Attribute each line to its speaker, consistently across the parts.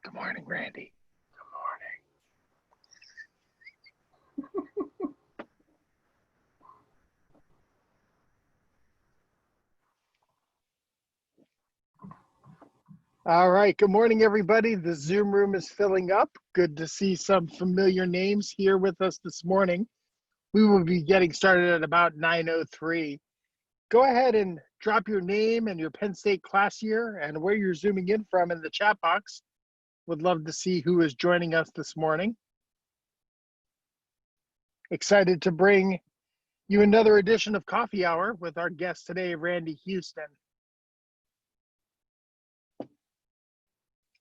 Speaker 1: Good morning, Randy. All right. Good morning, everybody. The Zoom room is filling up. Good to see some familiar names here with us this morning. We will be getting started at about 9:03. Go ahead and drop your name and your Penn State class year and where you're zooming in from in the chat box. Would love to see who is joining us this morning. Excited to bring you another edition of Coffee Hour with our guest today, Randy Houston.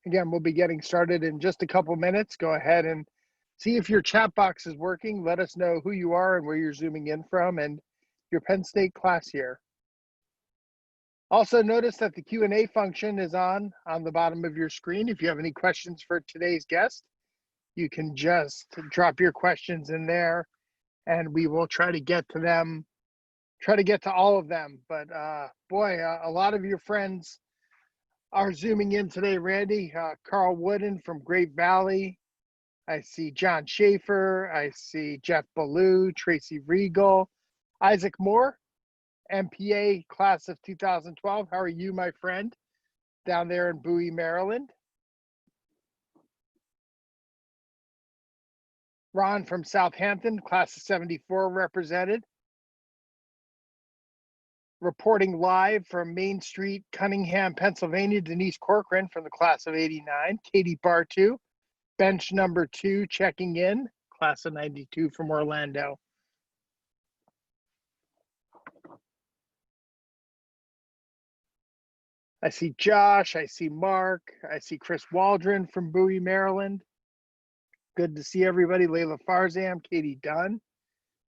Speaker 1: Again, we'll be getting started in just a couple minutes. Go ahead and see if your chat box is working. Let us know who you are and where you're zooming in from and your Penn State class year. Also notice that the Q&A function is on the bottom of your screen. If you have any questions for today's guest, you can just drop your questions in there and we will try to get to them, try to get to all of them. But boy, a lot of your friends are zooming in today, Randy. Carl Wooden from Great Valley. I see John Schaefer. I see Jeff Ballou, Tracy Regal, Isaac Moore, MPA class of 2012. How are you, my friend, down there in Bowie, Maryland? Ron from Southampton, class of 74 represented. Reporting live from Main Street, Cunningham, Pennsylvania, Denise Corcoran from the class of 89. Katie Bartu, bench number 2, checking in, class of 92 from Orlando. I see Josh, I see Mark, I see Chris Waldron from Bowie, Maryland. Good to see everybody. Layla Farzam, Katie Dunn.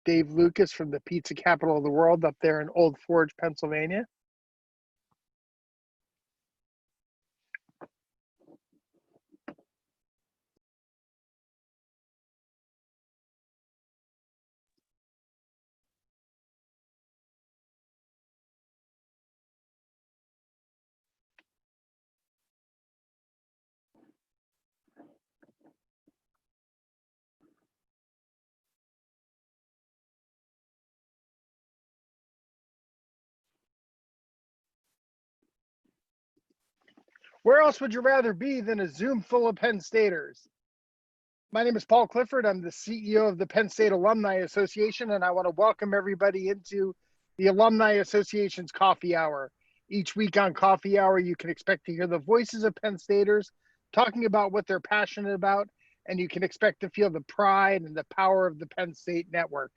Speaker 1: Dave Lucas from the pizza capital of the world up there in Old Forge, Pennsylvania. Where else would you rather be than a Zoom full of Penn Staters? My name is Paul Clifford. I'm the CEO of the Penn State Alumni Association, and I want to welcome everybody into the Alumni Association's Coffee Hour. Each week on Coffee Hour, you can expect to hear the voices of Penn Staters talking about what they're passionate about, and you can expect to feel the pride and the power of the Penn State network.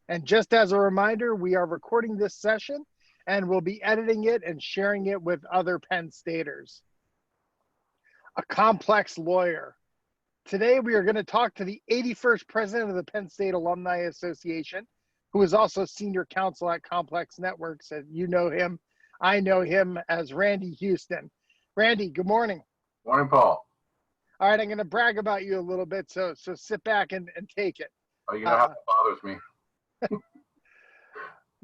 Speaker 1: And just as a reminder, we are recording this session, and we'll be editing it and sharing it with other Penn Staters. A complex lawyer. Today, we are going to talk to the 81st president of the Penn State Alumni Association, who is also senior counsel at Complex Networks. And you know him. I know him as Randy Houston. Randy, good morning.
Speaker 2: Morning, Paul.
Speaker 1: All right, I'm going to brag about you a little bit, so sit back and take it.
Speaker 2: Oh, you know how that bothers me.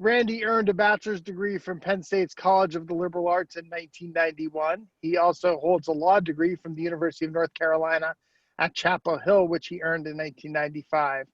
Speaker 1: Randy earned a bachelor's degree from Penn State's College of the Liberal Arts in 1991. He also holds a law degree from the University of North Carolina at Chapel Hill, which he earned in 1995.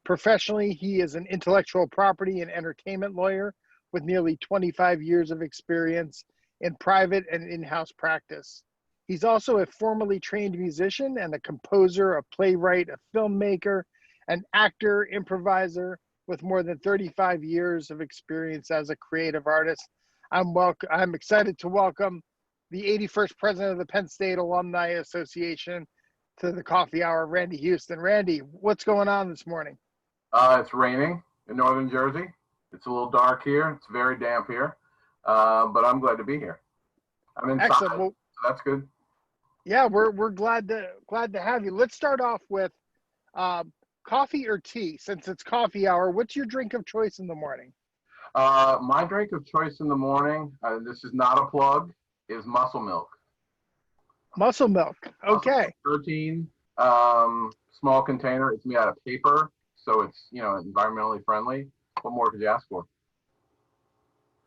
Speaker 1: Professionally, he is an intellectual property and entertainment lawyer with nearly 25 years of experience in private and in-house practice. He's also a formally trained musician and a composer, a playwright, a filmmaker, an actor, improviser, with more than 35 years of experience as a creative artist. I'm excited to welcome the 81st president of the Penn State Alumni Association to the Coffee Hour, Randy Houston. Randy, what's going on this morning?
Speaker 2: It's raining in northern Jersey. It's a little dark here. It's very damp here, but I'm glad to be here. I'm inside,
Speaker 1: excellent. Well,
Speaker 2: so that's good.
Speaker 1: Yeah, we're glad to have you. Let's start off with coffee or tea. Since it's coffee hour, what's your drink of choice in the morning?
Speaker 2: My drink of choice in the morning, this is not a plug, is muscle milk.
Speaker 1: Muscle milk. Okay.
Speaker 2: 13 small container. It's made out of paper, so it's environmentally friendly. What more could you ask for?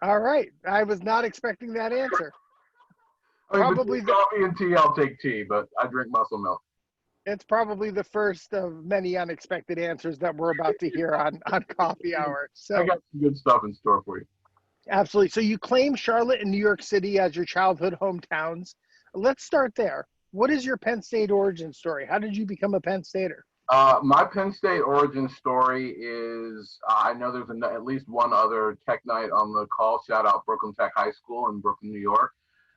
Speaker 1: All right. I was not expecting that answer.
Speaker 2: I mean,
Speaker 1: Probably
Speaker 2: between
Speaker 1: the
Speaker 2: coffee and tea, I'll take tea, but I drink muscle milk.
Speaker 1: it's probably the first of many unexpected answers that we're about to hear on Coffee Hour.
Speaker 2: I
Speaker 1: So
Speaker 2: got some good stuff in store for you.
Speaker 1: absolutely. So you claim Charlotte and New York City as your childhood hometowns. Let's start there. What is your Penn State origin story? How did you become a Penn Stater?
Speaker 2: My Penn State origin story is I know there's at least one other Tech night on the call. Shout out Brooklyn Tech High School in Brooklyn, New York.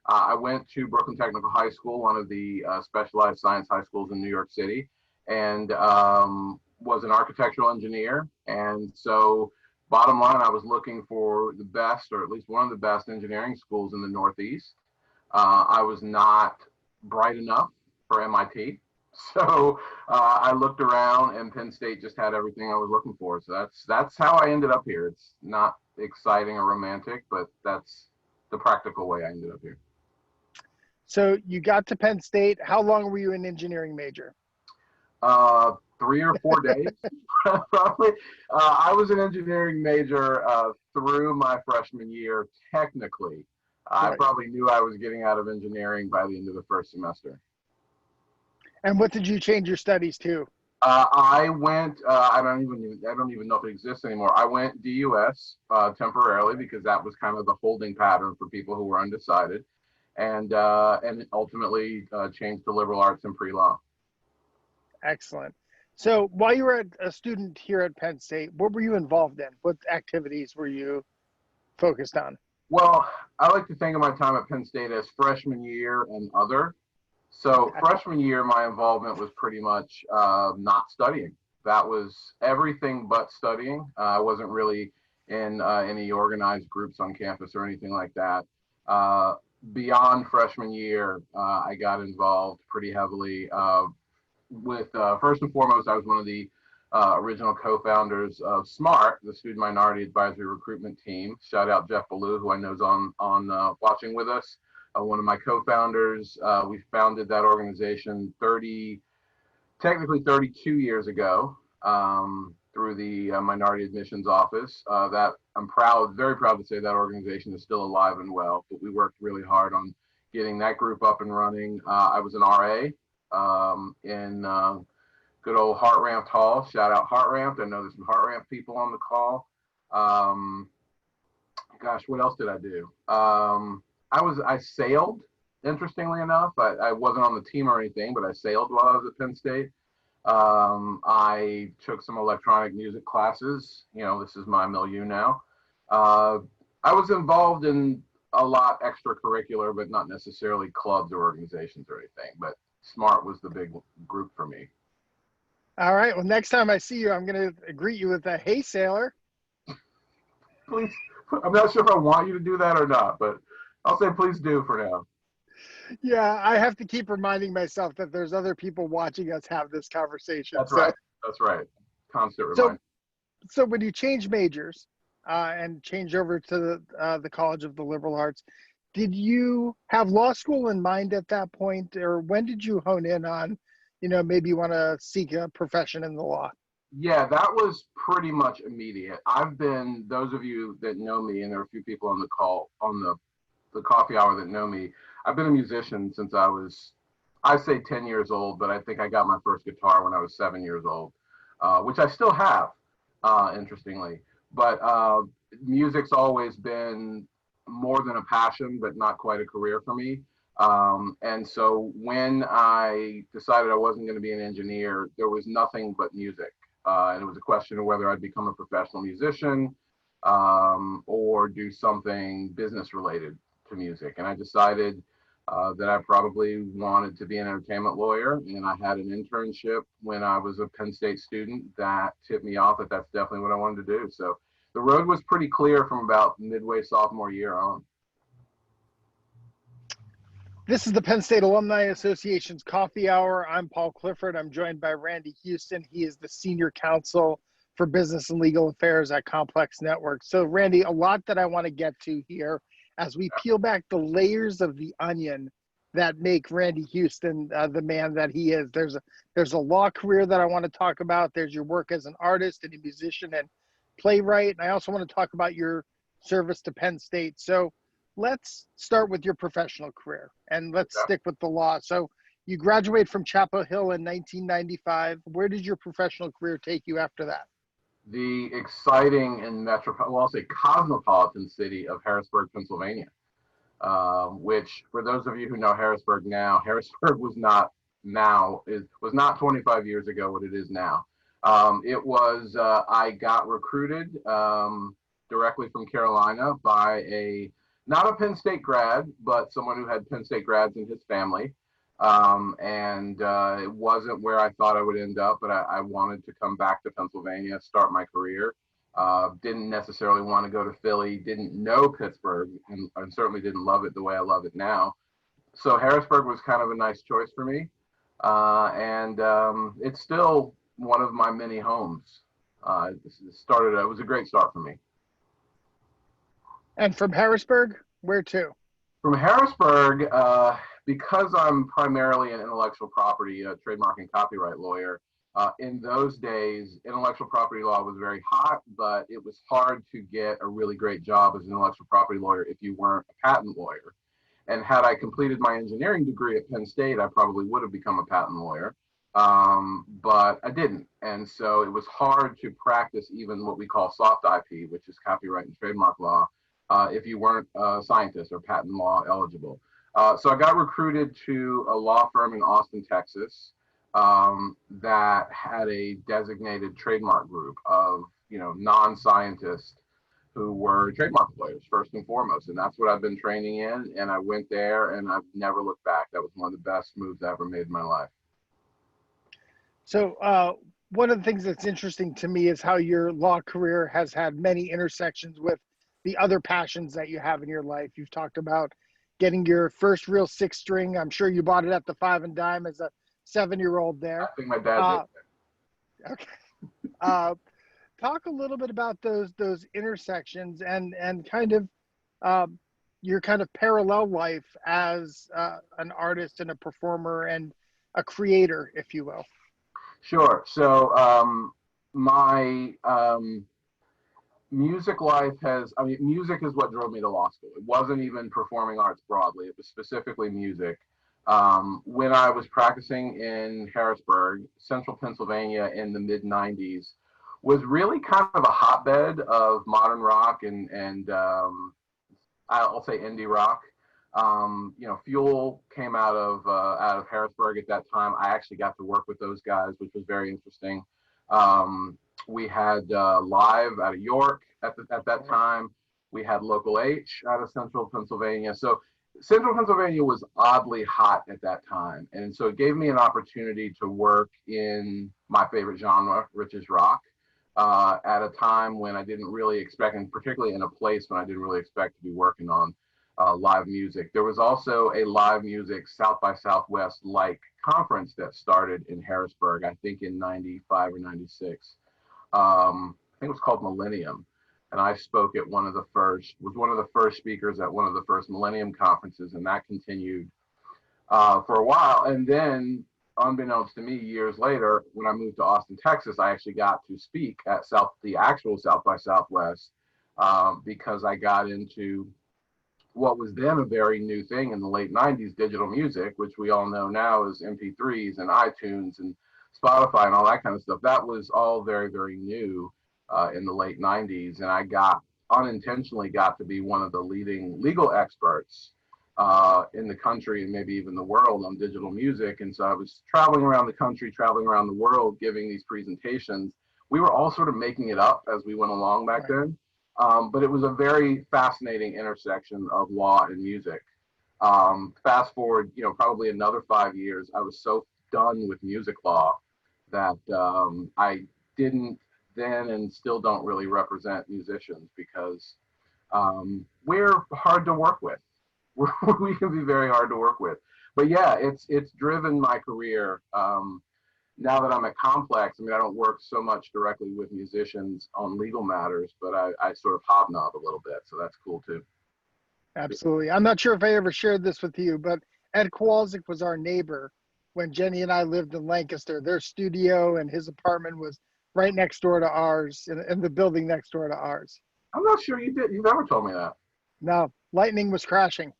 Speaker 2: I went to Brooklyn Technical High School, one of the specialized science high schools in New York City, and was an architectural engineer. And so, bottom line, I was looking for the best, or at least one of the best engineering schools in the Northeast. I was not bright enough for MIT. So I looked around, and Penn State just had everything I was looking for. So that's how I ended up here. It's not exciting or romantic, but that's the practical way I ended up here.
Speaker 1: So you got to Penn State. How long were you an engineering major?
Speaker 2: 3 or 4 days, probably. I was an engineering major through my freshman year, technically. I probably knew I was getting out of engineering by the end of the first semester.
Speaker 1: And what did you change your studies to?
Speaker 2: I went. I don't even know if it exists anymore. I went DUS temporarily because that was kind of the holding pattern for people who were undecided, and ultimately changed to liberal arts and pre-law.
Speaker 1: Excellent. So while you were a student here at Penn State, what were you involved in? What activities were you focused on?
Speaker 2: Well, I like to think of my time at Penn State as freshman year and other. So freshman year, my involvement was pretty much not studying. That was everything but studying. I wasn't really in any organized groups on campus or anything like that. Beyond freshman year, I got involved pretty heavily with, first and foremost, I was one of the original co-founders of SMART, the Student Minority Advisory Recruitment Team. Shout out Jeff Ballou, who I know is on watching with us. One of my co-founders. We founded that organization technically 32 years ago through the Minority Admissions Office. That I'm very proud to say that organization is still alive and well, but we worked really hard on getting that group up and running. I was an RA in good old Heart Ramped Hall. Shout out Heart Ramped. I know there's some Heart Ramped people on the call. Gosh, what else did I do? I sailed, interestingly enough. I wasn't on the team or anything, but I sailed while I was at Penn State. I took some electronic music classes. You know, this is my milieu now. I was involved in a lot extracurricular, but not necessarily clubs or organizations or anything. But SMART was the big group for me.
Speaker 1: All right. Well, next time I see you, I'm going to greet you with a "Hey, sailor."
Speaker 2: Please, I'm not sure if I want you to do that or not, but I'll say please do for now.
Speaker 1: Yeah, I have to keep reminding myself that there's other people watching us have this conversation.
Speaker 2: That's right. That's right. Constant reminder.
Speaker 1: So when you change majors and change over to the College of the Liberal Arts, did you have law school in mind at that point, or when did you hone in on, maybe you want to seek a profession in the law?
Speaker 2: Yeah, that was pretty much immediate. Those of you that know me, and there are a few people on the call, on the coffee hour that know me, I've been a musician since I say 10 years old, but I think I got my first guitar when I was 7 years old, which I still have, interestingly. But music's always been more than a passion, but not quite a career for me. And so when I decided I wasn't going to be an engineer, there was nothing but music. And it was a question of whether I'd become a professional musician or do something business related to music. And I decided that I probably wanted to be an entertainment lawyer. And I had an internship when I was a Penn State student that tipped me off that that's definitely what I wanted to do. So the road was pretty clear from about midway sophomore year on.
Speaker 1: This is the Penn State Alumni Association's Coffee Hour. I'm Paul Clifford. I'm joined by Randy Houston. He is the Senior Counsel for Business and Legal Affairs at Complex Network. So, Randy, a lot that I want to get to here as we peel back the layers of the onion that make Randy Houston the man that he is. There's a law career that I want to talk about. There's your work as an artist and a musician and playwright. And I also want to talk about your service to Penn State. So let's start with your professional career and let's
Speaker 2: Okay.
Speaker 1: stick with the law. So you graduated from Chapel Hill in 1995. Where did your professional career take you after that?
Speaker 2: The exciting and well, I'll say cosmopolitan city of Harrisburg, Pennsylvania, which for those of you who know Harrisburg now, Harrisburg was not 25 years ago what it is now. I got recruited directly from Carolina by not a Penn State grad, but someone who had Penn State grads in his family. It wasn't where I thought I would end up, but I wanted to come back to Pennsylvania, start my career. Didn't necessarily want to go to Philly, didn't know Pittsburgh, and certainly didn't love it the way I love it now. So Harrisburg was kind of a nice choice for me. It's still one of my many homes. It was a great start for me.
Speaker 1: And from Harrisburg, where to?
Speaker 2: From Harrisburg, because I'm primarily an intellectual property, trademark and copyright lawyer, in those days, intellectual property law was very hot, but it was hard to get a really great job as an intellectual property lawyer if you weren't a patent lawyer. And had I completed my engineering degree at Penn State, I probably would have become a patent lawyer, but I didn't. And so it was hard to practice even what we call soft IP, which is copyright and trademark law, if you weren't a scientist or patent law eligible. So I got recruited to a law firm in Austin, Texas, that had a designated trademark group of, non-scientists who were trademark lawyers first and foremost. And that's what I've been training in. And I went there and I've never looked back. That was one of the best moves I ever made in my life.
Speaker 1: So one of the things that's interesting to me is how your law career has had many intersections with the other passions that you have in your life. You've talked about getting your first real six string. I'm sure you bought it at the Five and Dime as a 7-year-old there.
Speaker 2: I think my dad did.
Speaker 1: Okay. Talk a little bit about those intersections and kind of your kind of parallel life as an artist and a performer and a creator, if you will.
Speaker 2: Sure. So my music life music is what drove me to law school. It wasn't even performing arts broadly. It was specifically music. When I was practicing in Harrisburg, central Pennsylvania in the mid 90s, was really kind of a hotbed of modern rock and I'll say indie rock. Fuel came out of Harrisburg at that time. I actually got to work with those guys, which was very interesting. We had Live out of York at that time. We had Local H out of central Pennsylvania. So central Pennsylvania was oddly hot at that time. And so it gave me an opportunity to work in my favorite genre, which is rock, at a time when I didn't really expect, and particularly in a place when I didn't really expect to be working on live music. There was also a live music South by Southwest like conference that started in Harrisburg, I think in 95 or 96. I think it was called Millennium. And I spoke at one of the first speakers at one of the first Millennium conferences, and that continued for a while. And then, unbeknownst to me, years later, when I moved to Austin, Texas, I actually got to speak at the actual South by Southwest because I got into what was then a very new thing in the late 90s, digital music, which we all know now is MP3s and iTunes and Spotify and all that kind of stuff. That was all very, very new in the late 90s. And I unintentionally got to be one of the leading legal experts in the country and maybe even the world on digital music. And so I was traveling around the country, traveling around the world, giving these presentations. We were all sort of making it up as we went along back then. But it was a very fascinating intersection of law and music. Fast forward, probably another 5 years, I was so done with music law that I didn't then and still don't really represent musicians because we're hard to work with. We can be very hard to work with. But yeah, it's driven my career. Now that I'm at Complex, I don't work so much directly with musicians on legal matters, but I sort of hobnob a little bit, so that's cool too.
Speaker 1: Absolutely. I'm not sure if I ever shared this with you, but Ed Kowalczyk was our neighbor when Jenny and I lived in Lancaster. Their studio and his apartment was right next door to ours, in the building next door to ours.
Speaker 2: I'm not sure you've ever told me that.
Speaker 1: No, lightning was crashing.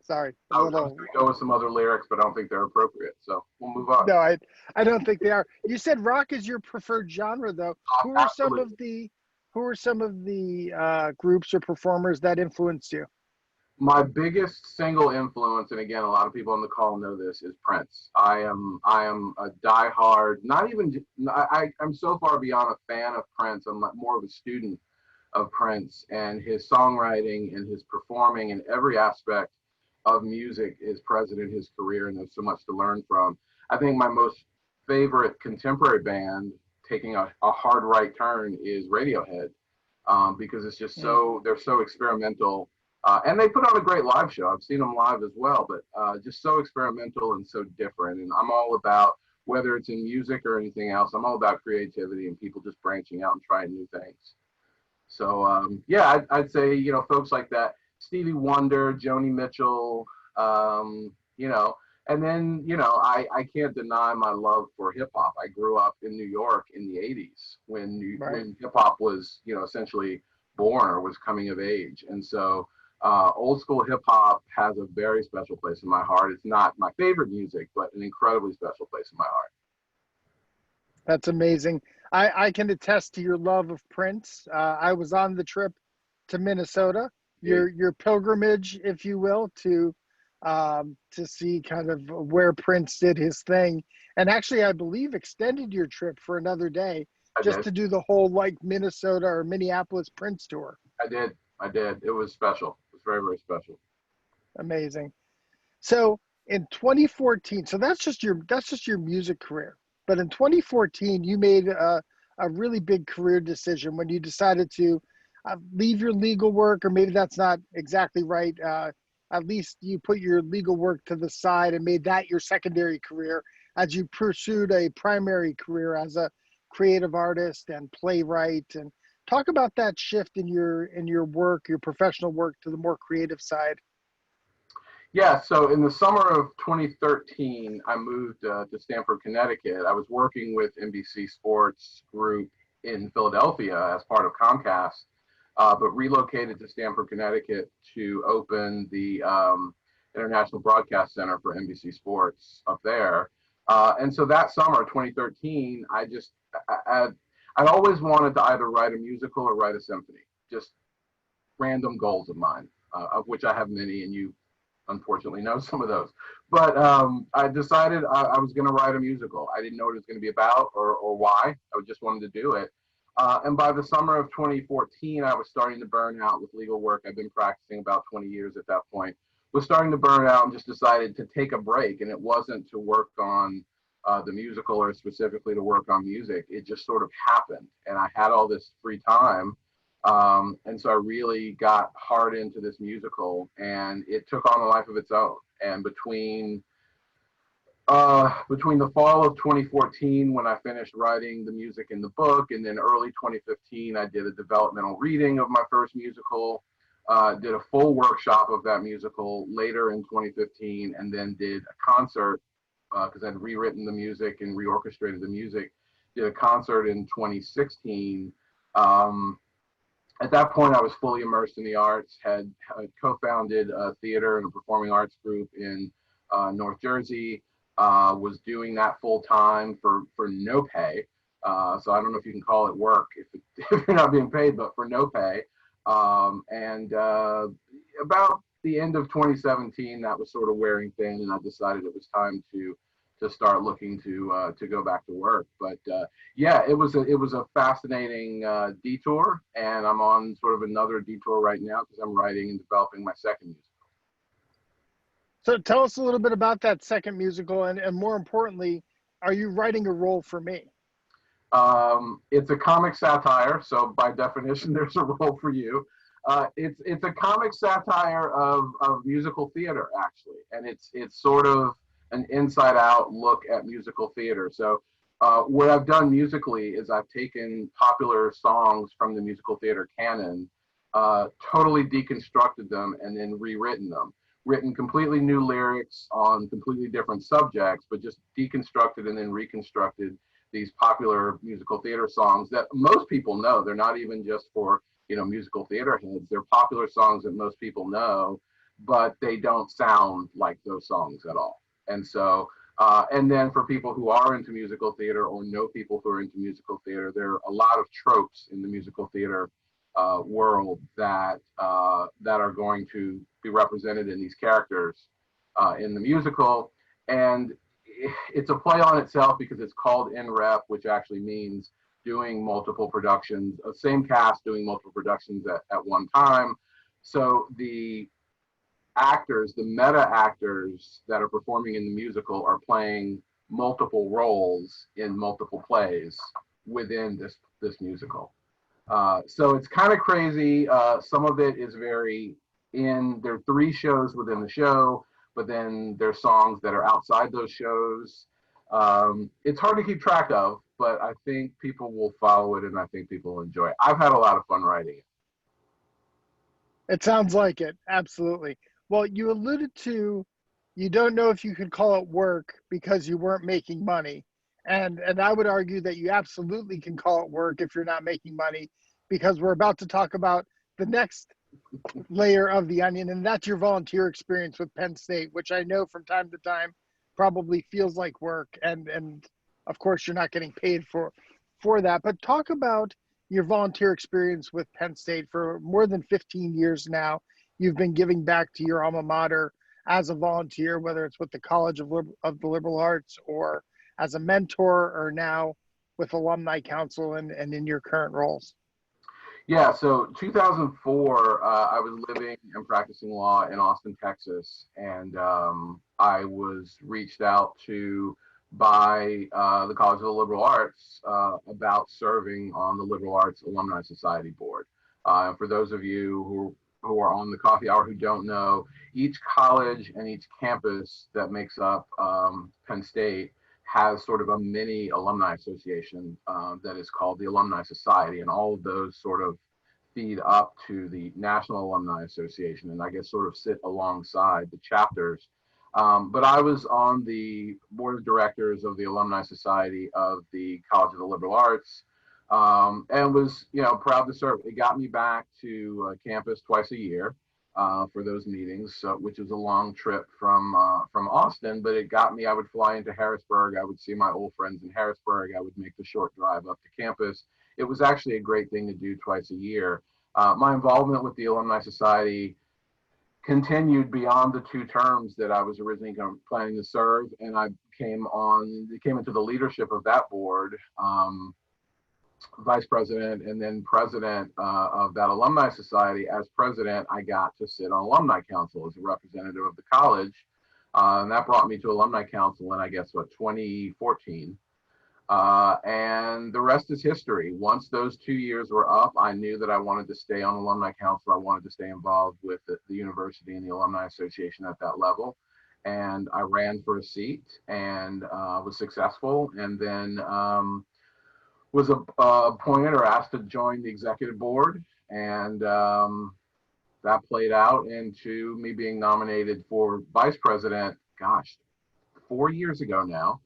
Speaker 1: Sorry, a
Speaker 2: I was going
Speaker 1: little.
Speaker 2: to go with some other lyrics, but I don't think they're appropriate. So we'll move on.
Speaker 1: No, I don't think they are. You said rock is your preferred genre, though. Who are some
Speaker 2: Absolutely.
Speaker 1: of the groups or performers that influenced you?
Speaker 2: My biggest single influence, and again, a lot of people on the call know this, is Prince. I am a diehard. Not even. I'm so far beyond a fan of Prince. I'm more of a student of Prince, and his songwriting and his performing and every aspect of music is present in his career, and there's so much to learn from. I think my most favorite contemporary band, taking a hard right turn, is Radiohead, because it's just so they're so experimental, and they put on a great live show. I've seen them live as well, but just so experimental and so different. And I'm all about, whether it's in music or anything else, I'm all about creativity and people just branching out and trying new things. So yeah, I'd say, folks like that, Stevie Wonder, Joni Mitchell, you know, and then, I can't deny my love for hip hop. I grew up in New York in the 80s
Speaker 1: Right.
Speaker 2: when hip hop was, essentially born or was coming of age. And so old school hip hop has a very special place in my heart. It's not my favorite music, but an incredibly special place in my heart.
Speaker 1: That's amazing. I can attest to your love of Prince. I was on the trip to Minnesota, your pilgrimage, if you will, to see kind of where Prince did his thing, and actually, I believe extended your trip for another day
Speaker 2: I
Speaker 1: just
Speaker 2: did.
Speaker 1: to do the whole like Minnesota or Minneapolis Prince tour.
Speaker 2: I did. I did. It was special. It was very, very special.
Speaker 1: Amazing. So in 2014, so that's just your music career. But in 2014, you made a really big career decision when you decided to leave your legal work, or maybe that's not exactly right. At least you put your legal work to the side and made that your secondary career as you pursued a primary career as a creative artist and playwright. And talk about that shift in your work, your professional work, to the more creative side.
Speaker 2: Yeah, so in the summer of 2013, I moved to Stamford, Connecticut. I was working with NBC Sports Group in Philadelphia as part of Comcast, but relocated to Stamford, Connecticut to open the International Broadcast Center for NBC Sports up there. And so that summer, 2013, I'd always wanted to either write a musical or write a symphony, just random goals of mine, of which I have many, and you unfortunately know some of those. But I decided I was going to write a musical. I didn't know what it was going to be about or why. I just wanted to do it. And by the summer of 2014, I was starting to burn out with legal work. I've been practicing about 20 years at that point. Was starting to burn out and just decided to take a break. And it wasn't to work on the musical or specifically to work on music. It just sort of happened. And I had all this free time. And so I really got hard into this musical, and it took on a life of its own. And between the fall of 2014, when I finished writing the music in the book, and then early 2015, I did a developmental reading of my first musical, did a full workshop of that musical later in 2015, and then did a concert because I'd rewritten the music and reorchestrated the music. Did a concert in 2016. At that point, I was fully immersed in the arts, had co-founded a theater and a performing arts group in North Jersey, was doing that full time for no pay. So I don't know if you can call it work if you're not being paid, but for no pay. And about the end of 2017, that was sort of wearing thin, and I decided it was time to start looking to go back to work. But yeah, it was a fascinating detour, and I'm on sort of another detour right now because I'm writing and developing my second musical.
Speaker 1: So tell us a little bit about that second musical, and more importantly, are you writing a role for me?
Speaker 2: It's a comic satire, so by definition, there's a role for you. It's a comic satire of musical theater, actually, and it's sort of an inside out look at musical theater. So what I've done musically is I've taken popular songs from the musical theater canon, totally deconstructed them, and then rewritten them. Written completely new lyrics on completely different subjects, but just deconstructed and then reconstructed these popular musical theater songs that most people know. They're not even just for musical theater heads. They're popular songs that most people know, but they don't sound like those songs at all. And so, and then for people who are into musical theater or know people who are into musical theater, there are a lot of tropes in the musical theater world that are going to be represented in these characters in the musical. And it's a play on itself because it's called in rep, which actually means doing multiple productions, same cast doing multiple productions at one time. So the actors, the meta actors that are performing in the musical are playing multiple roles in multiple plays within this musical. So it's kind of crazy. Some of it is there are 3 shows within the show, but then there's songs that are outside those shows. It's hard to keep track of, but I think people will follow it and I think people will enjoy it. I've had a lot of fun writing it.
Speaker 1: It sounds like it. Absolutely. Well, you alluded to you don't know if you could call it work because you weren't making money. And I would argue that you absolutely can call it work if you're not making money, because we're about to talk about the next layer of the onion, and that's your volunteer experience with Penn State, which I know from time to time probably feels like work, and of course you're not getting paid for that. But talk about your volunteer experience with Penn State. For more than 15 years now, you've been giving back to your alma mater as a volunteer, whether it's with the College of the Liberal Arts or as a mentor, or now with Alumni Council and in your current roles.
Speaker 2: Yeah, so 2004, I was living and practicing law in Austin, Texas, and I was reached out to by the College of the Liberal Arts about serving on the Liberal Arts Alumni Society Board. For those of you who are on the coffee hour who don't know, each college and each campus that makes up Penn State has sort of a mini alumni association that is called the Alumni Society, and all of those sort of feed up to the National Alumni Association, and I guess sort of sit alongside the chapters. But I was on the board of directors of the Alumni Society of the College of the Liberal Arts, and was proud to serve. It got me back to campus twice a year for those meetings, which was a long trip from Austin, but it got me. I would fly into Harrisburg. I would see my old friends in Harrisburg. I would make the short drive up to campus. It was actually a great thing to do twice a year. My involvement with the Alumni Society continued beyond the 2 terms that I was originally planning to serve, and I came into the leadership of that board, vice president and then president of that Alumni Society. As president, I got to sit on Alumni Council as a representative of the college, and that brought me to Alumni Council in, I guess, 2014. And the rest is history. Once those 2 years were up, I knew that I wanted to stay on Alumni Council. I wanted to stay involved with the university and the Alumni Association at that level. And I ran for a seat and was successful, and then was appointed or asked to join the executive board. And that played out into me being nominated for vice president, 4 years ago now.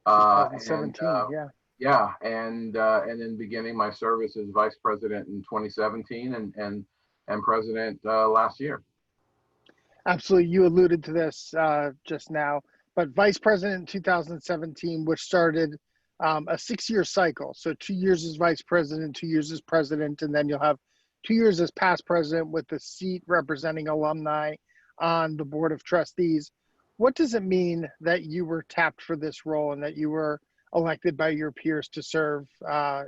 Speaker 1: 2017,
Speaker 2: yeah, and then beginning my service as vice president in 2017 and president last year.
Speaker 1: Absolutely. You alluded to this just now, but vice president in 2017, which started a 6-year cycle. So 2 years as vice president, 2 years as president, and then you'll have 2 years as past president with the seat representing alumni on the board of trustees. What does it mean that you were tapped for this role and that you were elected by your peers to serve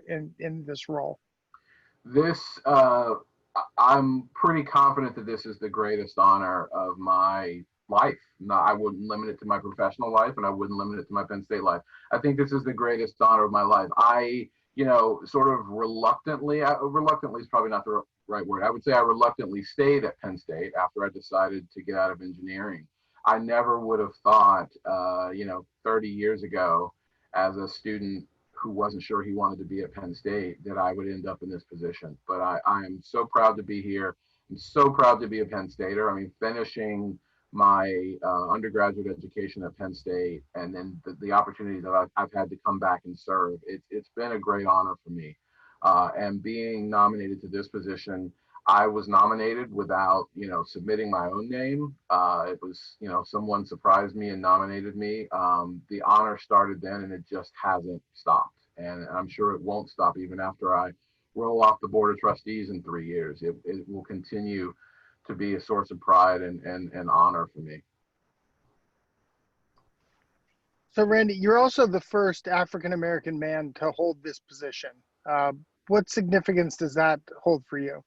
Speaker 1: in this role?
Speaker 2: I'm pretty confident that this is the greatest honor of my life. No, I wouldn't limit it to my professional life, and I wouldn't limit it to my Penn State life. I think this is the greatest honor of my life. I, sort of reluctantly is probably not the right word. I would say I reluctantly stayed at Penn State after I decided to get out of engineering. I never would have thought, 30 years ago, as a student who wasn't sure he wanted to be at Penn State, that I would end up in this position. But I am so proud to be here. I'm so proud to be a Penn Stater. I mean, finishing my undergraduate education at Penn State, and then the opportunity that I've had to come back and serve. It's been a great honor for me. And being nominated to this position, I was nominated without, submitting my own name. It was, someone surprised me and nominated me. The honor started then, and it just hasn't stopped. And I'm sure it won't stop even after I roll off the board of trustees in 3 years. It will continue to be a source of pride and honor for me.
Speaker 1: So, Randy, you're also the first African-American man to hold this position. What significance does that hold for you?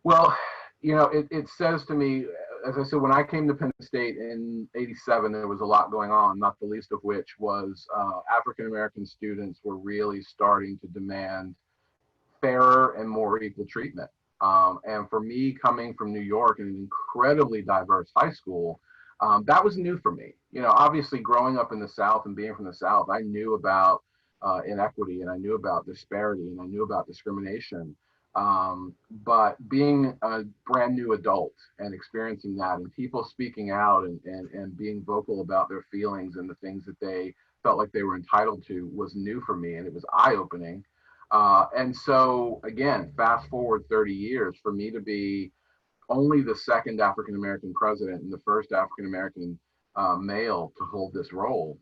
Speaker 2: Well, it says to me, as I said, when I came to Penn State in '87, there was a lot going on, not the least of which was African-American students were really starting to demand fairer and more equal treatment. And for me, coming from New York in an incredibly diverse high school, that was new for me. Obviously growing up in the South and being from the South, I knew about inequity, and I knew about disparity, and I knew about discrimination. But being a brand new adult and experiencing that, and people speaking out and being vocal about their feelings and the things that they felt like they were entitled to was new for me, and it was eye-opening. And so again, fast forward 30 years, for me to be only the second African-American president and the first African-American male to hold this role,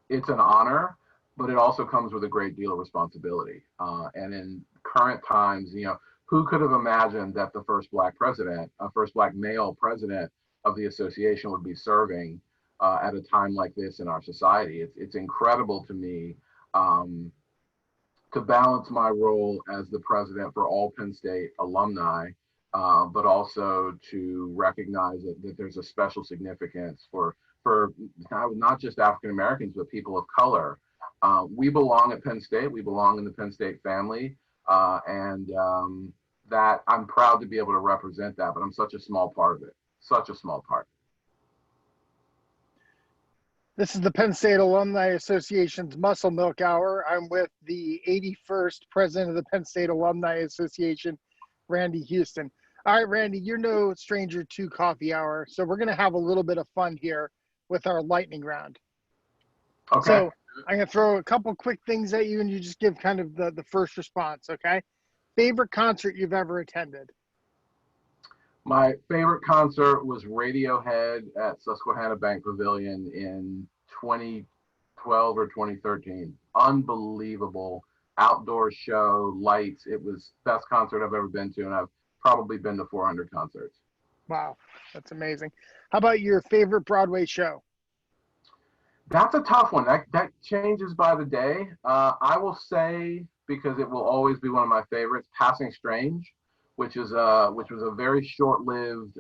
Speaker 2: it's an honor, but it also comes with a great deal of responsibility. And in current times, who could have imagined that the first black male president of the association would be serving at a time like this in our society? It's incredible to me to balance my role as the president for all Penn State alumni, but also to recognize that there's a special significance for not just African Americans, but people of color. We belong at Penn State. We belong in the Penn State family, and that I'm proud to be able to represent that. But I'm such a small part of it. Such a small part.
Speaker 1: This is the Penn State Alumni Association's Muscle Milk Hour. I'm with the 81st president of the Penn State Alumni Association, Randy Houston. All right, Randy, you're no stranger to coffee hour, so we're going to have a little bit of fun here with our lightning round.
Speaker 2: Okay.
Speaker 1: So I'm going to throw a couple quick things at you, and you just give kind of the first response, okay? Favorite concert you've ever attended?
Speaker 2: My favorite concert was Radiohead at Susquehanna Bank Pavilion in 2012 or 2013. Unbelievable outdoor show, lights. It was the best concert I've ever been to, and I've probably been to 400 concerts.
Speaker 1: Wow, that's amazing. How about your favorite Broadway show?
Speaker 2: That's a tough one. That changes by the day. I will say, because it will always be one of my favorites, Passing Strange, which was a very short-lived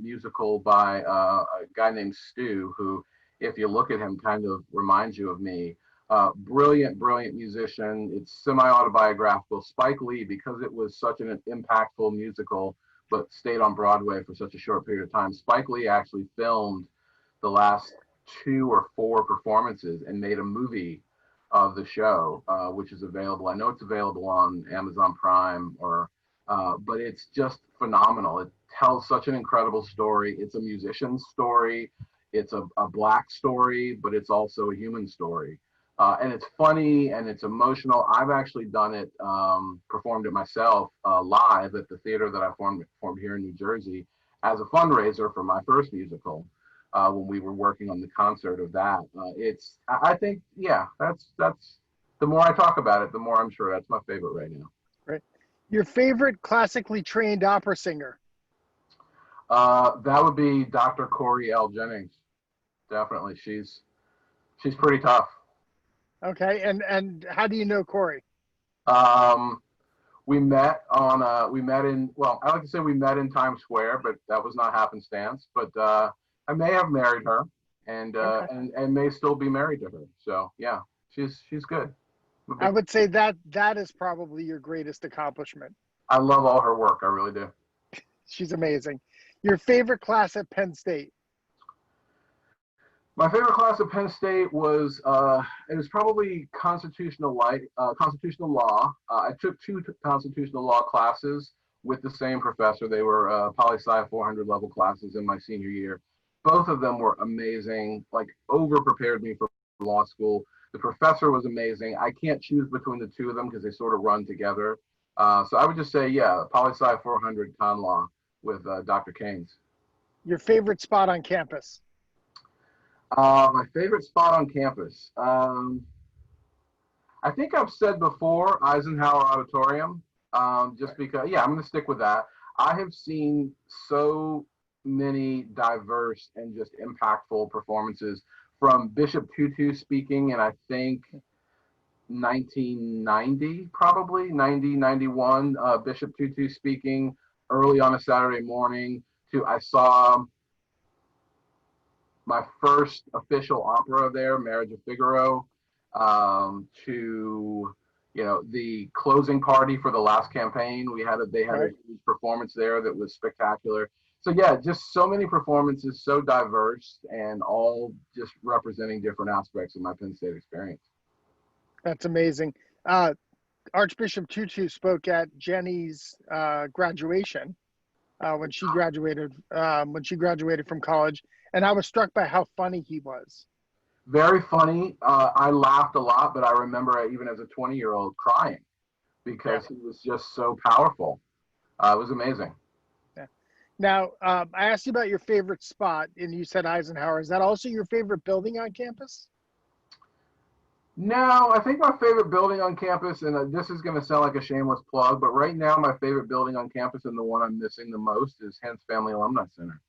Speaker 2: musical by a guy named Stu, who, if you look at him, kind of reminds you of me. Brilliant musician. It's semi-autobiographical. Spike Lee, because it was such an impactful musical, but stayed on Broadway for such a short period of time, Spike Lee actually filmed the last 2 or 4 performances and made a movie of the show, which is available. I know it's available on Amazon Prime, but it's just phenomenal. It tells such an incredible story. It's a musician's story. It's a black story, but it's also a human story. And it's funny and it's emotional. I've actually done it, performed it myself live at the theater that I formed here in New Jersey as a fundraiser for my first musical when we were working on the concert of that. I think, yeah, that's the more I talk about it, the more I'm sure that's my favorite right now.
Speaker 1: Right. Your favorite classically trained opera singer?
Speaker 2: That would be Dr. Corey L. Jennings. Definitely. She's pretty tough.
Speaker 1: Okay. And how do you know Corey?
Speaker 2: We met in, well, I like to say we met in Times Square, but that was not happenstance. But I may have married her and may still be married to her. So yeah, she's good.
Speaker 1: I would say that is probably your greatest accomplishment.
Speaker 2: I love all her work. I really do.
Speaker 1: She's amazing. Your favorite class at Penn State?
Speaker 2: My favorite class at Penn State was it was probably constitutional law. I took 2 constitutional law classes with the same professor. They were poli-sci 400 level classes in my senior year. Both of them were amazing. Like over prepared me for law school. The professor was amazing. I can't choose between the two of them because they sort of run together. So I would just say, yeah, Poli-Sci 400 Con Law with Dr. Keynes.
Speaker 1: Your favorite spot on campus?
Speaker 2: My favorite spot on campus. I think I've said before Eisenhower Auditorium, just because, yeah, I'm going to stick with that. I have seen so many diverse and just impactful performances from Bishop Tutu speaking, and I think 1990, probably 90, 91, Bishop Tutu speaking early on a Saturday morning. I saw my first official opera there, Marriage of Figaro, to the closing party for the last campaign. They had a huge performance there that was spectacular. So yeah, just so many performances, so diverse, and all just representing different aspects of my Penn State experience.
Speaker 1: That's amazing. Archbishop Tutu spoke at Jenny's graduation when she graduated from college, and I was struck by how funny he was.
Speaker 2: Very funny. I laughed a lot, but I remember even as a 20-year-old crying because he was just so powerful. It was amazing.
Speaker 1: Yeah. Now, I asked you about your favorite spot, and you said Eisenhower. Is that also your favorite building on campus?
Speaker 2: No, I think my favorite building on campus, and this is going to sound like a shameless plug, but right now my favorite building on campus and the one I'm missing the most is Hens Family Alumni Center.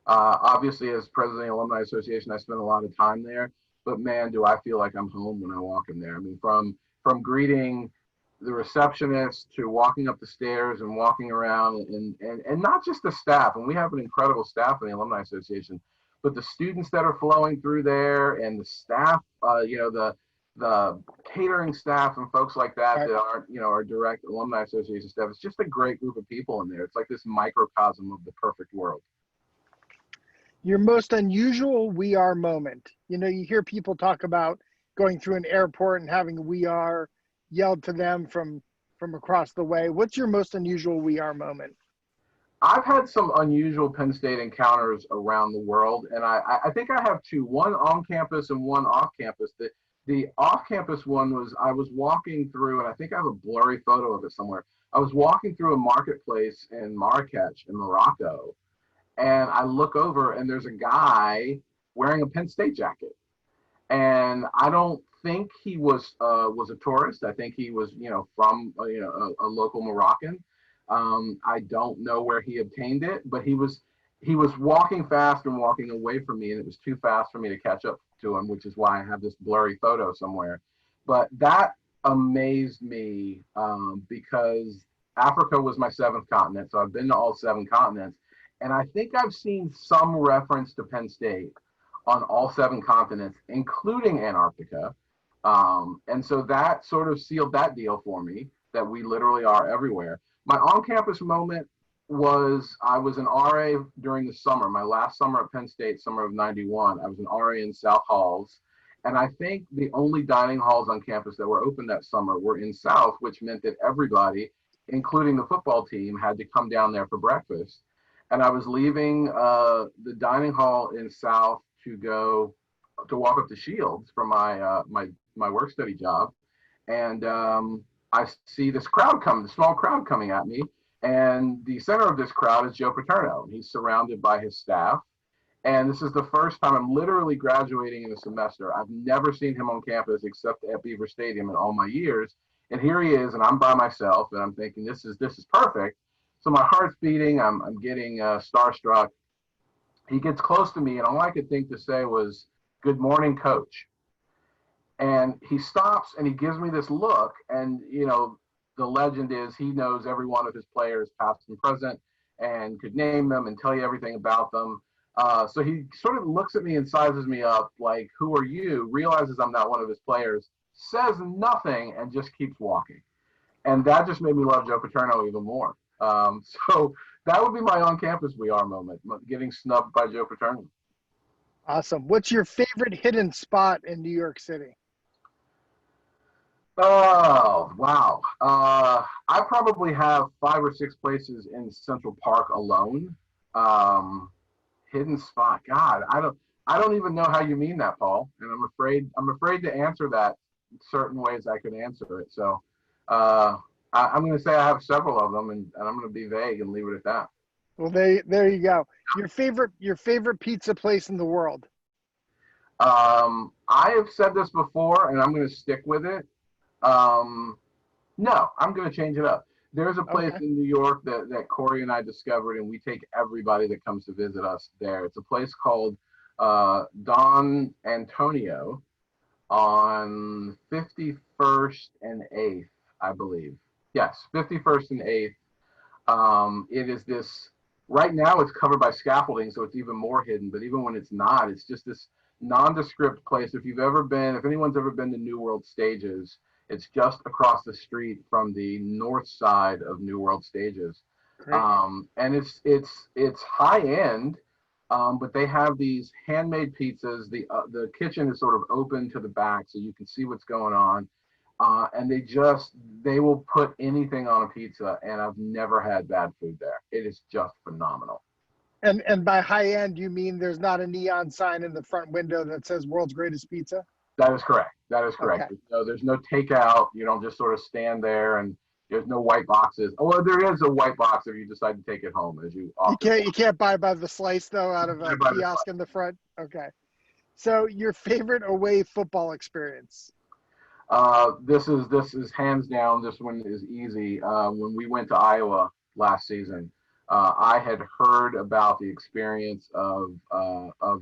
Speaker 2: Obviously, as president of the Alumni Association, I spend a lot of time there, but man, do I feel like I'm home when I walk in there. I mean, from greeting the receptionist to walking up the stairs and walking around, and not just the staff, and we have an incredible staff in the Alumni Association, but the students that are flowing through there and the staff, the catering staff and folks like that that aren't, our direct Alumni Association staff. It's just a great group of people in there. It's like this microcosm of the perfect world.
Speaker 1: Your most unusual "we are" moment. You hear people talk about going through an airport and having "we are" yelled to them from across the way. What's your most unusual "we are" moment?
Speaker 2: I've had some unusual Penn State encounters around the world, and I think I have two, one on campus and one off campus. The off-campus one was I was walking through, and I think I have a blurry photo of it somewhere. I was walking through a marketplace in Marrakech in Morocco, and I look over, and there's a guy wearing a Penn State jacket. And I don't think he was a tourist. I think he was, from a local Moroccan. I don't know where he obtained it, but he was walking fast and walking away from me, and it was too fast for me to catch up to him, which is why I have this blurry photo somewhere. But that amazed me because Africa was my seventh continent, so I've been to all seven continents, and I think I've seen some reference to Penn State on all seven continents, including Antarctica. And so that sort of sealed that deal for me, that we literally are everywhere. My on-campus moment was I was an RA during the summer, my last summer at Penn State, summer of 91. I was an RA in South Halls. And I think the only dining halls on campus that were open that summer were in South, which meant that everybody, including the football team, had to come down there for breakfast. And I was leaving the dining hall in South to go to walk up to Shields for my work study job. And I see this small crowd coming at me. And the center of this crowd is Joe Paterno. He's surrounded by his staff. And this is the first time I'm literally graduating in a semester. I've never seen him on campus except at Beaver Stadium in all my years. And here he is, and I'm by myself, and I'm thinking, this is perfect. So my heart's beating. I'm getting starstruck. He gets close to me, and all I could think to say was, "Good morning, coach." And he stops, and he gives me this look, and the legend is he knows every one of his players, past and present, and could name them and tell you everything about them. So he sort of looks at me and sizes me up like, "Who are you?" Realizes I'm not one of his players, says nothing, and just keeps walking. And that just made me love Joe Paterno even more. So that would be my on-campus "we are" moment, getting snubbed by Joe Paterno.
Speaker 1: Awesome. What's your favorite hidden spot in New York City?
Speaker 2: Oh, wow. I probably have 5 or 6 places in Central Park alone. Hidden spot. God, I don't even know how you mean that, Paul, and I'm afraid to answer that certain ways I could answer it. So uh, I'm going to say I have several of them, and I'm going to be vague and leave it at that.
Speaker 1: Well, there you go. Your favorite pizza place in the world.
Speaker 2: I have said this before, and I'm going to stick with it. Um, no, I'm going to change it up. There's a place
Speaker 1: Okay.
Speaker 2: in New York that Corey and I discovered, and we take everybody that comes to visit us there. It's a place called Don Antonio on 51st and 8th, I believe. Yes, 51st and 8th. It is this, right now it's covered by scaffolding, so it's even more hidden, but even when it's not, it's just this nondescript place. If anyone's ever been to New World Stages, it's just across the street from the north side of New World Stages.
Speaker 1: Great.
Speaker 2: And it's high end, but they have these handmade pizzas. The kitchen is sort of open to the back, so you can see what's going on. And they will put anything on a pizza, and I've never had bad food there. It is just phenomenal.
Speaker 1: And by high end, you mean there's not a neon sign in the front window that says "World's Greatest Pizza"?
Speaker 2: That is correct. That is correct.
Speaker 1: Okay.
Speaker 2: There's no takeout. You don't just sort of stand there, and there's no white boxes. Oh, well, there is a white box if you decide to take it home, as you
Speaker 1: You
Speaker 2: often.
Speaker 1: can't buy by the slice though out of a
Speaker 2: By the
Speaker 1: kiosk in the front. Okay. So your favorite away football experience?
Speaker 2: This is hands down. This one is easy. When we went to Iowa last season, I had heard about the experience of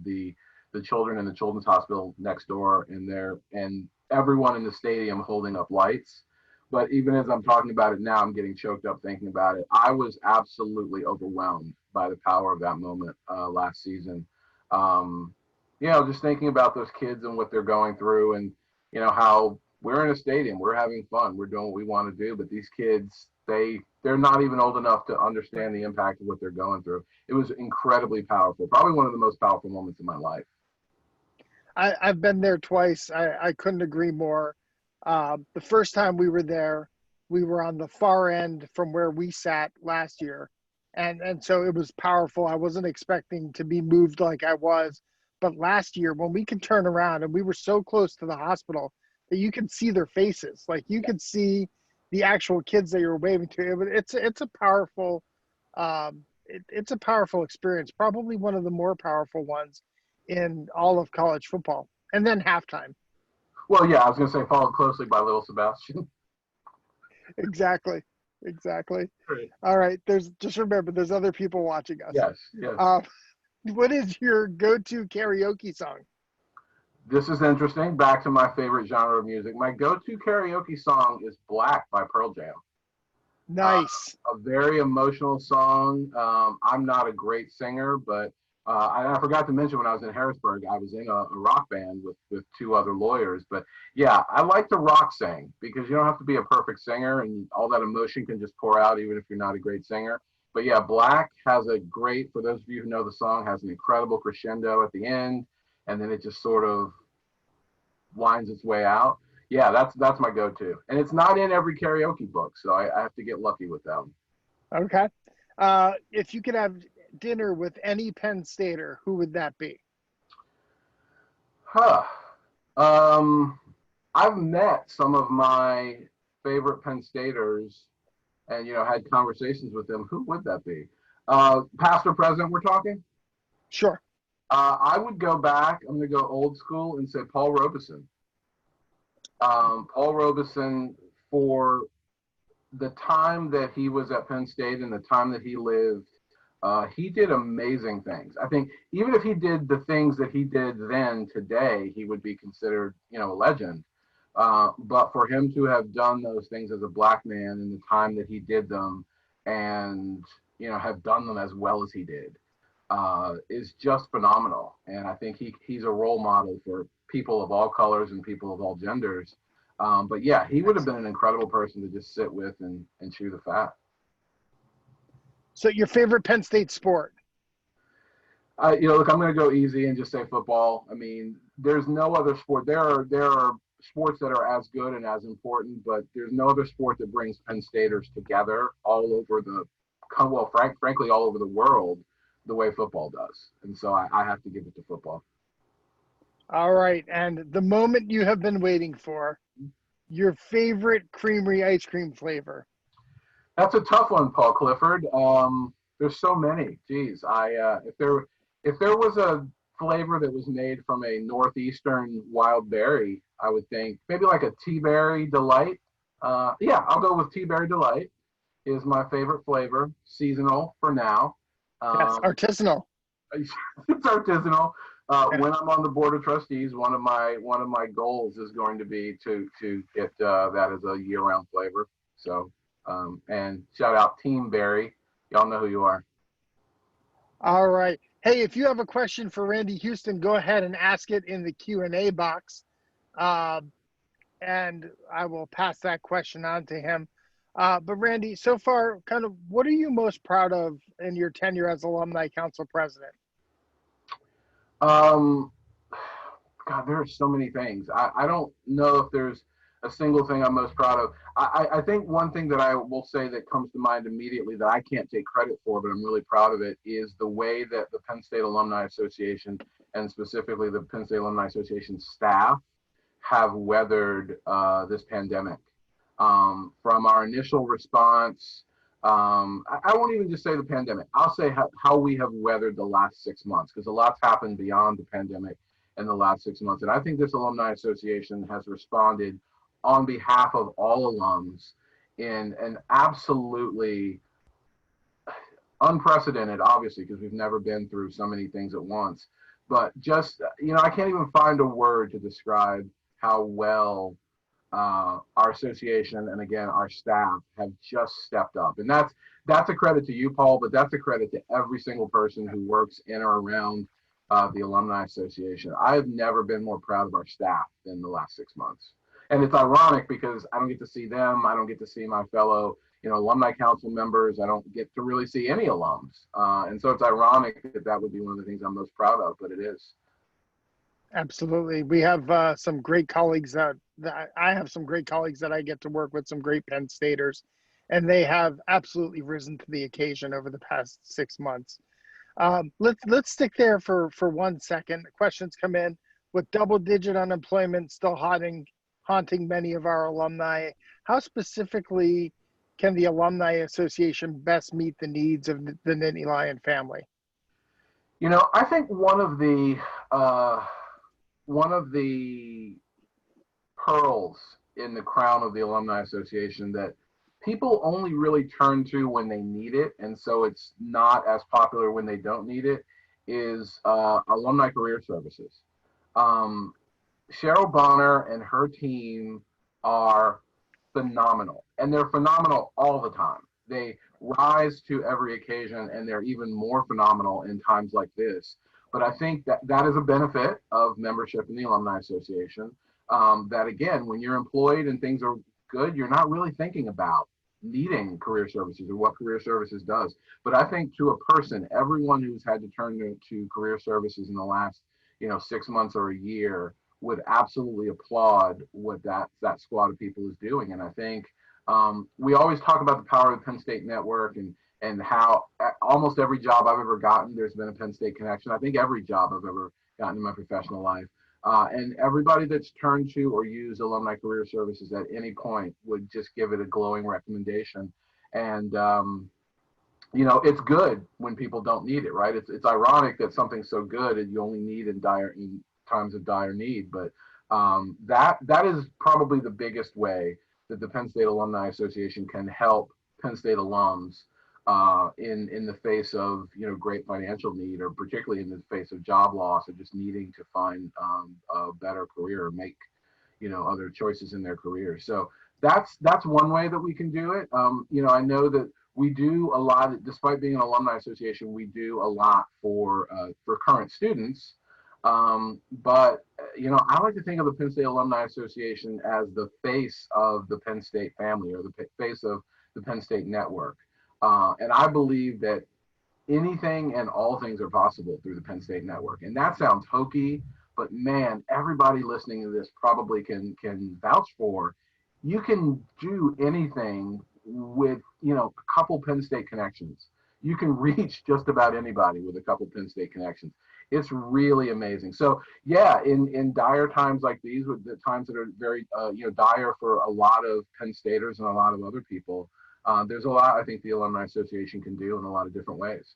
Speaker 2: the children in the children's hospital next door, and everyone in the stadium holding up lights. But even as I'm talking about it now, I'm getting choked up thinking about it. I was absolutely overwhelmed by the power of that moment last season. Um, just thinking about those kids and what they're going through, and how we're in a stadium, we're having fun, we're doing what we want to do, but these kids, they're not even old enough to understand the impact of what they're going through. It was incredibly powerful, probably one of the most powerful moments in my life.
Speaker 1: I've been there twice. I couldn't agree more. The first time we were there, we were on the far end from where we sat last year, and so it was powerful. I wasn't expecting to be moved like I was, but last year when we could turn around and we were so close to the hospital that you could see their faces, like you could see the actual kids that you're waving to. It's a powerful, it's a powerful experience. Probably one of the more powerful ones in all of college football. And then halftime.
Speaker 2: Well, yeah, I was going to say followed closely by little Sebastian.
Speaker 1: Exactly. Exactly.
Speaker 2: Great.
Speaker 1: All right. Just remember, there's other people watching us.
Speaker 2: Yes, yes.
Speaker 1: What is your go-to karaoke song?
Speaker 2: This is interesting. Back to my favorite genre of music. My go-to karaoke song is "Black" by Pearl Jam. Uh,
Speaker 1: Nice.
Speaker 2: a very emotional song. I'm not a great singer, but I forgot to mention when I was in Harrisburg, I was in a rock band with two other lawyers. But yeah, I like to rock sing because you don't have to be a perfect singer, and all that emotion can just pour out even if you're not a great singer. But yeah, Black has for those of you who know the song, has an incredible crescendo at the end, and then it just sort of winds its way out. Yeah, that's my go-to, and it's not in every karaoke book, so I have to get lucky with that one.
Speaker 1: Okay. If you could have dinner with any Penn Stater, who would that be?
Speaker 2: Huh. Um, I've met some of my favorite Penn Staters, and had conversations with them. Who would that be? Past or present? We're talking.
Speaker 1: Sure.
Speaker 2: I would go back. I'm going to go old school and say Paul Robeson. Paul Robeson, for the time that he was at Penn State and the time that he lived, he did amazing things. I think even if he did the things that he did then today, he would be considered, a legend. But for him to have done those things as a black man in the time that he did them, and have done them as well as he did, is just phenomenal. And I think he's a role model for people of all colors and people of all genders. But yeah, he would have been an incredible person to just sit with and chew the fat.
Speaker 1: So your favorite Penn State sport?
Speaker 2: Look, I'm going to go easy and just say football. I mean, there's no other sport. There are sports that are as good and as important, but there's no other sport that brings Penn Staters together all over frankly, all over the world the way football does. And so I have to give it to football.
Speaker 1: All right. And the moment you have been waiting for, your favorite Creamery ice cream flavor.
Speaker 2: That's a tough one, Paul Clifford. There's so many. Geez, if there was a flavor that was made from a northeastern wild berry, I would think maybe like a tea berry delight. Yeah, I'll go with tea berry delight. Is my favorite flavor, seasonal for now.
Speaker 1: Yes,
Speaker 2: Um,
Speaker 1: artisanal.
Speaker 2: it's artisanal.
Speaker 1: Yeah,
Speaker 2: When I'm on the board of trustees, one of my goals is going to be to get that as a year-round flavor. So, and shout out Team Barry, y'all know who you are.
Speaker 1: all right. Hey, if you have a question for Randy Houston, go ahead and ask it in the Q&A box, um, and I will pass that question on to him. But Randy, so far, kind of, what are you most proud of in your tenure as Alumni Council President?
Speaker 2: Um, God, there are so many things. I don't know if there's a single thing I'm most proud of. I think one thing that I will say that comes to mind immediately that I can't take credit for, but I'm really proud of it, is the way that the Penn State Alumni Association, and specifically the Penn State Alumni Association staff, have weathered this pandemic. From our initial response, I won't even just say the pandemic. I'll say how we have weathered the last 6 months, because a lot's happened beyond the pandemic in the last 6 months. And I think this Alumni Association has responded on behalf of all alums in an absolutely unprecedented, obviously, because we've never been through so many things at once. But just, I can't even find a word to describe how well our association and again our staff have just stepped up, and that's a credit to you, Paul, but that's a credit to every single person who works in or around the Alumni Association. I have never been more proud of our staff than the last 6 months, and it's ironic because I don't get to see them. I don't get to see my fellow alumni council members. I don't get to really see any alums, and so it's ironic that that would be one of the things I'm most proud of, but it is.
Speaker 1: Absolutely. We have some great colleagues that I have some great colleagues that I get to work with, some great Penn Staters, and they have absolutely risen to the occasion over the past 6 months. Let's stick there for 1 second. Questions come in with double-digit unemployment still haunting many of our alumni. How specifically can the Alumni Association best meet the needs of the Nittany Lion family?
Speaker 2: I think one of the pearls in the crown of the Alumni Association that people only really turn to when they need it, and so it's not as popular when they don't need it, is alumni career services. Um, Cheryl Bonner and her team are phenomenal, and they're phenomenal all the time. They rise to every occasion, and they're even more phenomenal in times like this. But I think that that is a benefit of membership in the Alumni Association. That again, when you're employed and things are good, you're not really thinking about needing career services or what career services does. But I think to a person, everyone who's had to turn to career services in the last, 6 months or a year would absolutely applaud what that squad of people is doing. And I think we always talk about the power of the Penn State network and how almost every job I've ever gotten, there's been a Penn State connection. I think every job I've ever gotten in my professional life. And everybody that's turned to or used Alumni Career Services at any point would just give it a glowing recommendation. And, it's good when people don't need it, right? It's ironic that something's so good and you only need in times of dire need. But that is probably the biggest way that the Penn State Alumni Association can help Penn State alums in the face of great financial need, or particularly in the face of job loss, or just needing to find a better career or make other choices in their career. So that's one way that we can do it. I know that we do a lot, despite being an alumni association, we do a lot for current students. But I like to think of the Penn State Alumni Association as the face of the Penn State family, or the face of the Penn State network. And I believe that anything and all things are possible through the Penn State network. And that sounds hokey, but man, everybody listening to this probably can vouch for. You can do anything with a couple Penn State connections. You can reach just about anybody with a couple Penn State connections. It's really amazing. So yeah, in dire times like these, with the times that are very dire for a lot of Penn Staters and a lot of other people, there's a lot I think the Alumni Association can do in a lot of different ways.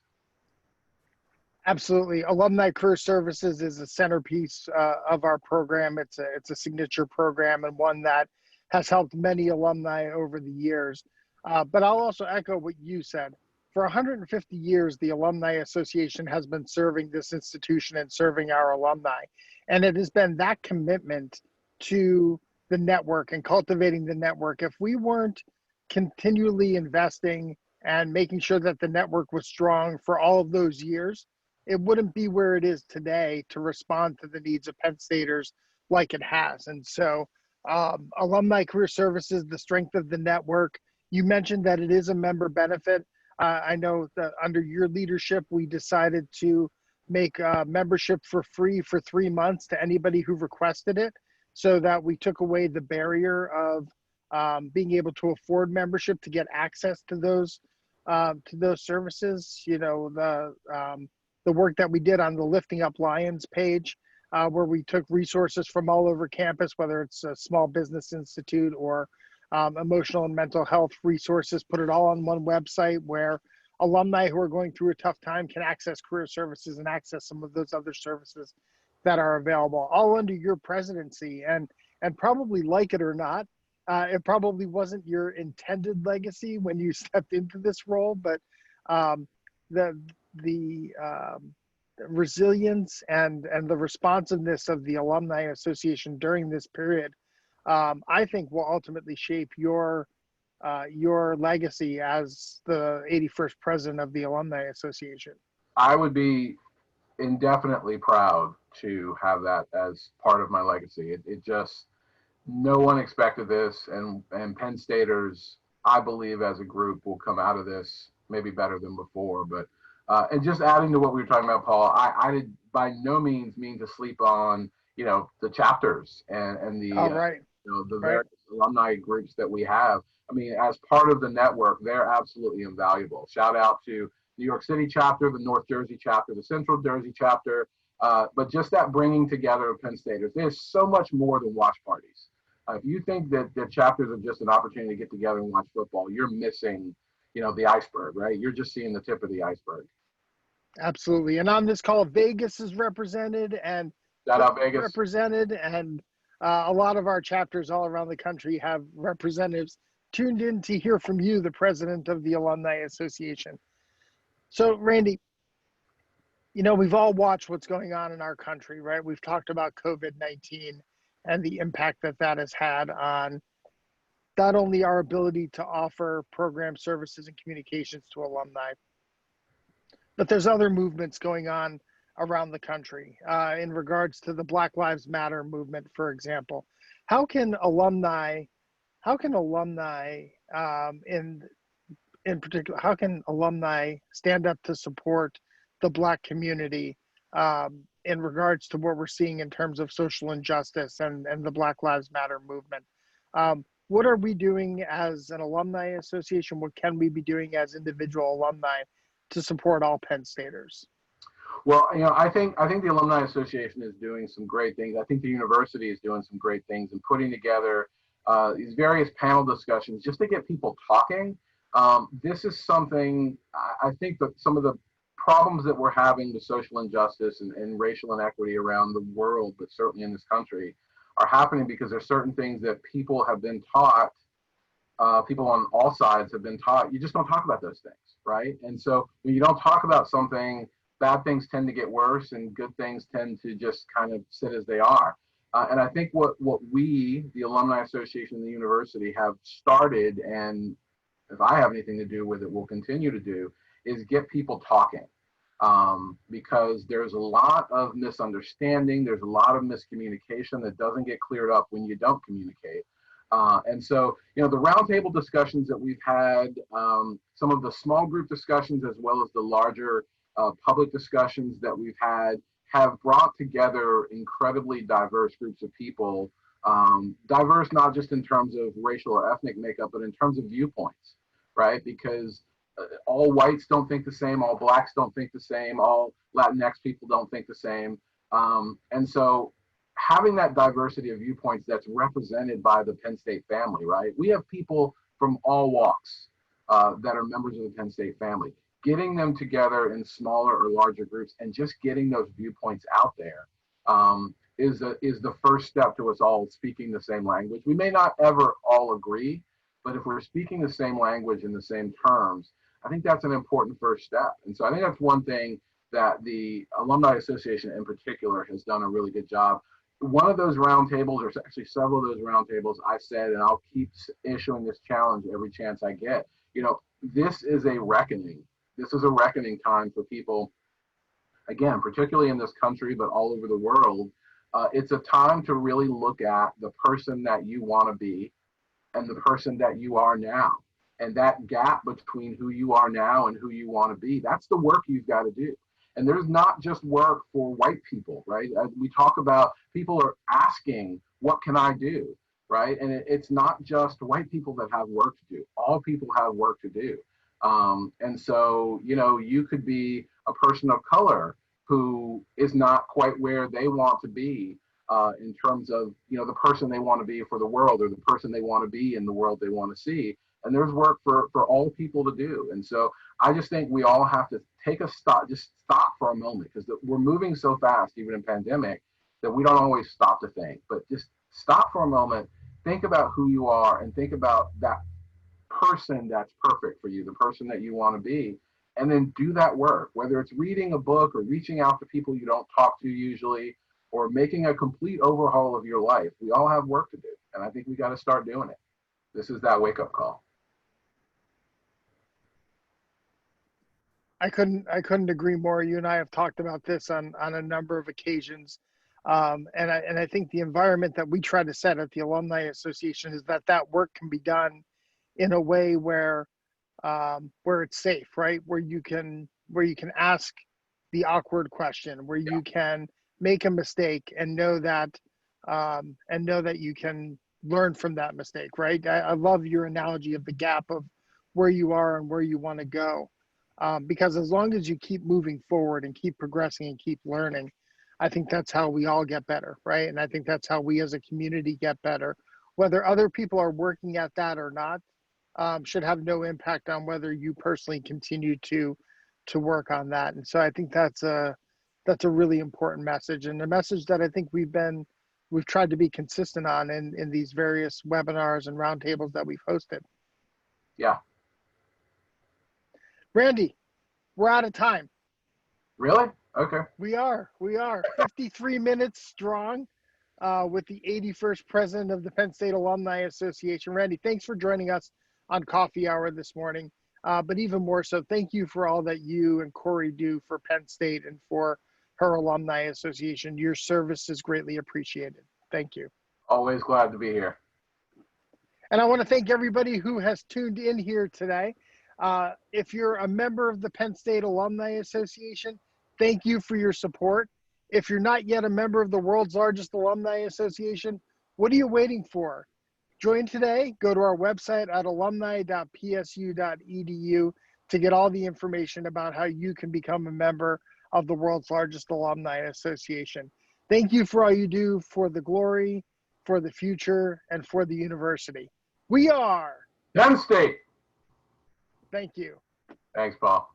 Speaker 1: Absolutely. Alumni Career Services is a centerpiece of our program. It's a signature program and one that has helped many alumni over the years. But I'll also echo what you said. For 150 years, the Alumni Association has been serving this institution and serving our alumni. And it has been that commitment to the network and cultivating the network. If we weren't continually investing and making sure that the network was strong for all of those years, it wouldn't be where it is today to respond to the needs of Penn Staters like it has. And so Alumni Career Services, the strength of the network, you mentioned that it is a member benefit. I know that under your leadership, we decided to make membership for free for 3 months to anybody who requested it, so that we took away the barrier of being able to afford membership to get access to those services. You know, the work that we did on the Lifting Up Lions page, where we took resources from all over campus, whether it's a small business institute or emotional and mental health resources, put it all on one website where alumni who are going through a tough time can access career services and access some of those other services that are available, all under your presidency. And probably, like it or not, it probably wasn't your intended legacy when you stepped into this role, but the resilience and the responsiveness of the Alumni Association during this period, I think, will ultimately shape your legacy as the 81st president of the Alumni Association.
Speaker 2: I would be indefinitely proud to have that as part of my legacy. It just, no one expected this, and Penn Staters, I believe, as a group, will come out of this maybe better than before. But and just adding to what we were talking about, Paul, I did by no means mean to sleep on the chapters and the
Speaker 1: Right.
Speaker 2: the various alumni groups that we have. I mean, as part of the network, they're absolutely invaluable. Shout out to New York City chapter, the North Jersey chapter, the Central Jersey chapter. But just that bringing together of Penn Staters, there's so much more than watch parties. If you think that the chapters are just an opportunity to get together and watch football, you're missing, the iceberg, right? You're just seeing the tip of the iceberg.
Speaker 1: Absolutely. And on this call, Vegas is represented, and
Speaker 2: Shout out Vegas.
Speaker 1: represented, and a lot of our chapters all around the country have representatives tuned in to hear from you, the president of the Alumni Association. So, Randy, we've all watched what's going on in our country, right? We've talked about COVID-19 and the impact that has had on not only our ability to offer program services and communications to alumni, but there's other movements going on around the country in regards to the Black Lives Matter movement, for example. How can alumni in particular, how can alumni stand up to support the Black community in regards to what we're seeing in terms of social injustice and the Black Lives Matter movement? What are we doing as an alumni association? What can we be doing as individual alumni to support all Penn Staters?
Speaker 2: Well, I think the Alumni Association is doing some great things. I think the university is doing some great things and putting together these various panel discussions just to get people talking. This is something, I think that some of the problems that we're having with social injustice and racial inequity around the world, but certainly in this country, are happening because there's certain things that people have been taught, people on all sides have been taught, you just don't talk about those things, right? And so when you don't talk about something, bad things tend to get worse and good things tend to just kind of sit as they are. And I think what we, the Alumni Association and the university, have started, and if I have anything to do with it, we'll continue to do, is get people talking. Because there's a lot of misunderstanding, there's a lot of miscommunication that doesn't get cleared up when you don't communicate. And so, the roundtable discussions that we've had, some of the small group discussions as well as the larger public discussions that we've had, have brought together incredibly diverse groups of people, diverse not just in terms of racial or ethnic makeup, but in terms of viewpoints, right? Because all whites don't think the same, all blacks don't think the same, all Latinx people don't think the same. And so having that diversity of viewpoints that's represented by the Penn State family, right? We have people from all walks that are members of the Penn State family. Getting them together in smaller or larger groups and just getting those viewpoints out there is the first step to us all speaking the same language. We may not ever all agree, but if we're speaking the same language in the same terms, I think that's an important first step. And so I think that's one thing that the Alumni Association in particular has done a really good job. One of those roundtables, or actually several of those roundtables, I said, and I'll keep issuing this challenge every chance I get, this is a reckoning. This is a reckoning time for people, again, particularly in this country, but all over the world. It's a time to really look at the person that you want to be and the person that you are now. And that gap between who you are now and who you want to be, that's the work you've got to do. And there's not just work for white people, right? We talk about people are asking, what can I do, right? And it's not just white people that have work to do. All people have work to do. And so, you could be a person of color who is not quite where they want to be in terms of, the person they want to be for the world, or the person they want to be in the world they want to see. And there's work for all people to do. And so I just think we all have to take a stop, just stop for a moment, because we're moving so fast, even in pandemic, that we don't always stop to think. But just stop for a moment, think about who you are, and think about that person that's perfect for you, the person that you want to be, and then do that work, whether it's reading a book or reaching out to people you don't talk to usually, or making a complete overhaul of your life. We all have work to do, and I think we got to start doing it. This is that wake-up call.
Speaker 1: I couldn't agree more. You and I have talked about this on a number of occasions. And I think the environment that we try to set at the Alumni Association is that work can be done in a way where it's safe, right? Where you can ask the awkward question, where you can make a mistake and know that you can learn from that mistake, right? I love your analogy of the gap of where you are and where you want to go. Because as long as you keep moving forward and keep progressing and keep learning, I think that's how we all get better, right? And I think that's how we as a community get better. Whether other people are working at that or not, should have no impact on whether you personally continue to work on that. And so I think that's a really important message, and a message that I think we've tried to be consistent on in these various webinars and roundtables that we've hosted.
Speaker 2: Yeah.
Speaker 1: Randy, we're out of time.
Speaker 2: Really? Okay.
Speaker 1: We are 53 minutes strong with the 81st president of the Penn State Alumni Association. Randy, thanks for joining us on Coffee Hour this morning. But even more so, thank you for all that you and Corey do for Penn State and for her Alumni Association. Your service is greatly appreciated. Thank you.
Speaker 2: Always glad to be here.
Speaker 1: And I want to thank everybody who has tuned in here today. If you're a member of the Penn State Alumni Association, thank you for your support. If you're not yet a member of the world's largest alumni association, what are you waiting for? Join today. Go to our website at alumni.psu.edu to get all the information about how you can become a member of the world's largest alumni association. Thank you for all you do for the glory, for the future, and for the university. We are
Speaker 2: Penn State.
Speaker 1: Thank you.
Speaker 2: Thanks, Paul.